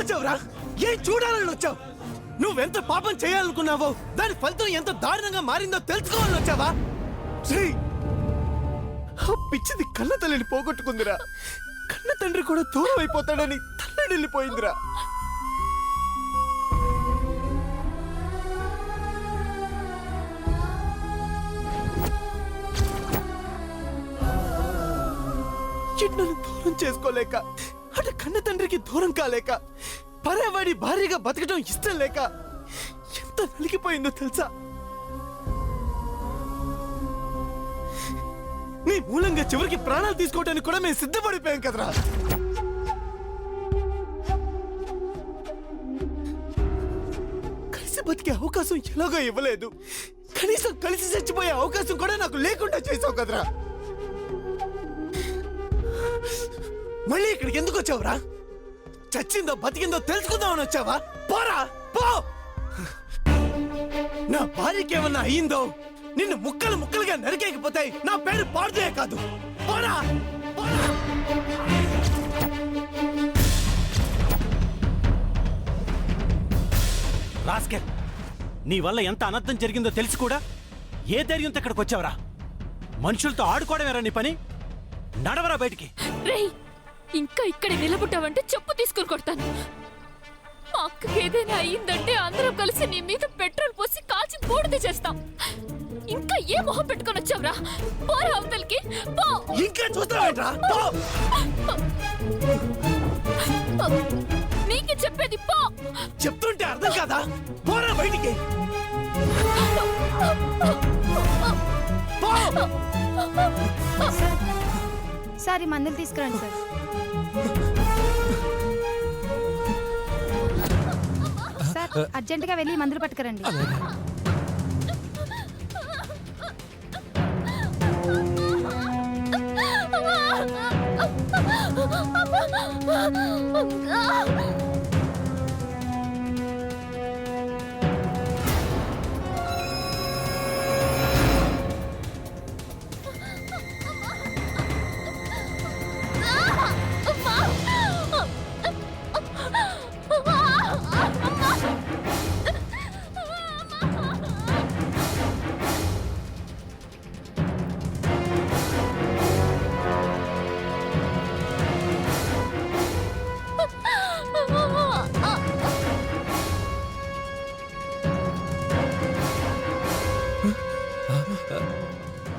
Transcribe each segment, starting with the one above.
వచ్చావురా? ఏం చూడాలని వచ్చావు? నువ్వెంత పాపం చేయాలనుకున్నావో దాని ఫలితం ఎంత దారుణంగా మారిందో తెలుసుకోవాలని వచ్చావా? పిచ్చిది కన్న తల్లిని పోగొట్టుకుందిరా. కన్న తండ్రి కూడా దూరం అయిపోతాడని తల్లడిల్లిపోయిందిరా. నన్ను దూరం చేసుకోలేక, అటు కన్న తండ్రికి దూరం కాలేక, పరేవాడి భార్యగా బతకడం ఇష్టం లేక ఎంత నలిగిపోయిందో తెలుసా? నీ మూలంగా చివరికి ప్రాణాలు తీసుకోవడానికి కూడా మేము సిద్ధపడిపోయాం కదరా. కలిసి బతికే అవకాశం ఎలాగో ఇవ్వలేదు, కనీసం కలిసి చచ్చిపోయే అవకాశం కూడా నాకు లేకుండా చేసావు కదరా. మళ్ళీ ఇక్కడికి ఎందుకు వచ్చావురా? చచ్చిందో బతికిందో తెలుసుకుందామని వచ్చావా? పోరా పో. నా భార్యకి ఏమన్నా అయ్యిందో నిన్ను ముక్కలు ముక్కలుగా నరికేకపోతాయి. నా పేరు పాడుదే కాదు. పోరా పోరా. రాస్కెల్, నీ వల్ల ఎంత అనర్థం జరిగిందో తెలిసి కూడా ఏ ధైర్యంతో ఇక్కడికి వచ్చావరా? మనుషులతో ఆడుకోవడమేరా నీ పని? నడవరా బయటికి. ఇంకా ఇక్కడ నిలబడ్డావంటే చెప్పు తీసుకుని కొడతాను. మా అక్కకి ఏదైనా అయ్యిందంటే అందరం కలిసి నీ మీద పెట్రోల్ పోసి కాల్చి బూడిద చేస్తాం. ఇంకా ఏ మొహం పెట్టుకొని వచ్చావురా? పోరా అవతలికి పో. ఇంకా చూస్తావేంట్రా? నీకే చెప్పేది పో. చెప్తుంటే అర్థం కాదా? పోరా బయటికి. సార్, ఈ మందులు తీసుకురండి సార్. సార్, అర్జెంటుగా వెళ్ళి మందులు పట్టుకురండి.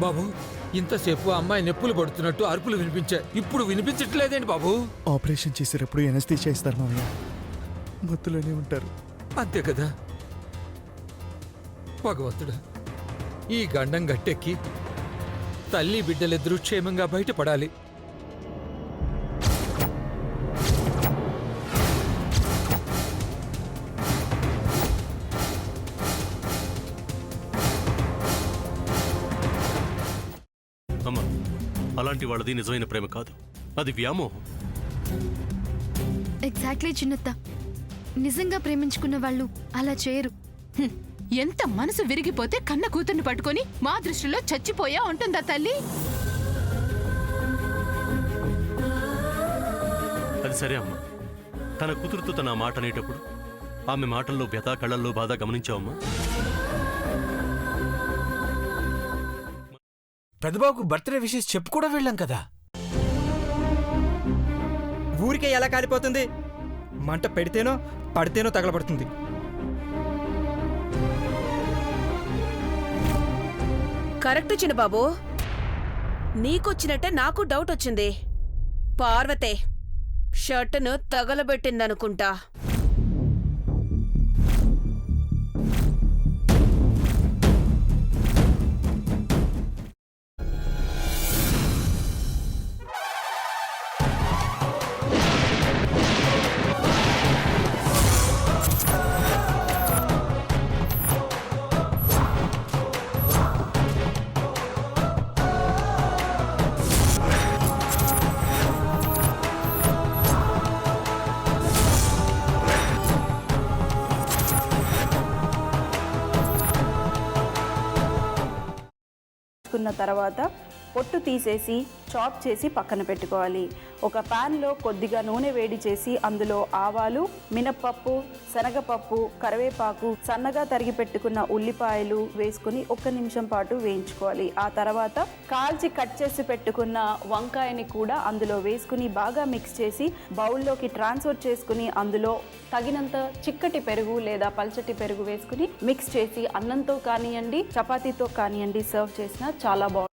బాబు, ఇంతసేపు అమ్మాయి నొప్పులు పడుతున్నట్టు అరుపులు వినిపించాయి. ఇప్పుడు వినిపించట్లేదేంటి బాబు? ఆపరేషన్ చేసేటప్పుడు ఎనస్థీషియా ఇస్తారు మామయ్య. మత్తులోనే ఉంటారు. అంతే కదా. భగవంతుడు, ఈ గండం గట్టెక్కి తల్లి బిడ్డలిద్దరూ క్షేమంగా బయటపడాలి. అమ్మా, అలాంటి వాళ్ళది నిజమైన ప్రేమ కాదు, అది వ్యామోహం. ఎగ్జాక్ట్లీ చిన్నత్త. నిజంగా ప్రేమించుకున్న వాళ్ళు అలా చేయరు. ఎంత మనసు విరిగిపోతే కన్న కూతుర్ని పట్టుకొని మా దృష్టిలో చచ్చిపోయా ఉంటుందా తల్లి? అది సరే అమ్మా, తన కూతురుతో తన మాట అనేటప్పుడు ఆమె మాటల్లో వ్యథ, కళ్ళల్లో బాధ గమనించావమ్మా? పెద్దబాబుకు బర్త్డే విషెస్ చెప్పు కూడా వెళ్ళాం కదా. ఊరికే ఎలా కాలిపోతుంది? మంట పెడితేనో పడితేనో తగలబడుతుంది. కరెక్ట్ చిన్నబాబు, నీకొచ్చినట్టే నాకు డౌట్ వచ్చింది. పార్వతే షర్టును తగలబెట్టిందనుకుంటా. తర్వాత పొట్టు తీసేసి చాప్ చేసి పక్కన పెట్టుకోవాలి. ఒక పాన్లో కొద్దిగా నూనె వేడి చేసి అందులో ఆవాలు, మినప్పప్పు, శనగపప్పు, కరివేపాకు, సన్నగా తరిగి పెట్టుకున్న ఉల్లిపాయలు వేసుకుని 1 నిమిషం పాటు వేయించుకోవాలి. ఆ తర్వాత కాల్చి కట్ చేసి పెట్టుకున్న వంకాయని కూడా అందులో వేసుకుని బాగా మిక్స్ చేసి బౌల్లోకి ట్రాన్స్ఫర్ చేసుకుని అందులో తగినంత చిక్కటి పెరుగు లేదా పల్చటి పెరుగు వేసుకుని మిక్స్ చేసి అన్నంతో కానివ్వండి, చపాతీతో కానివ్వండి సర్వ్ చేసినా చాలా బాగుంటుంది.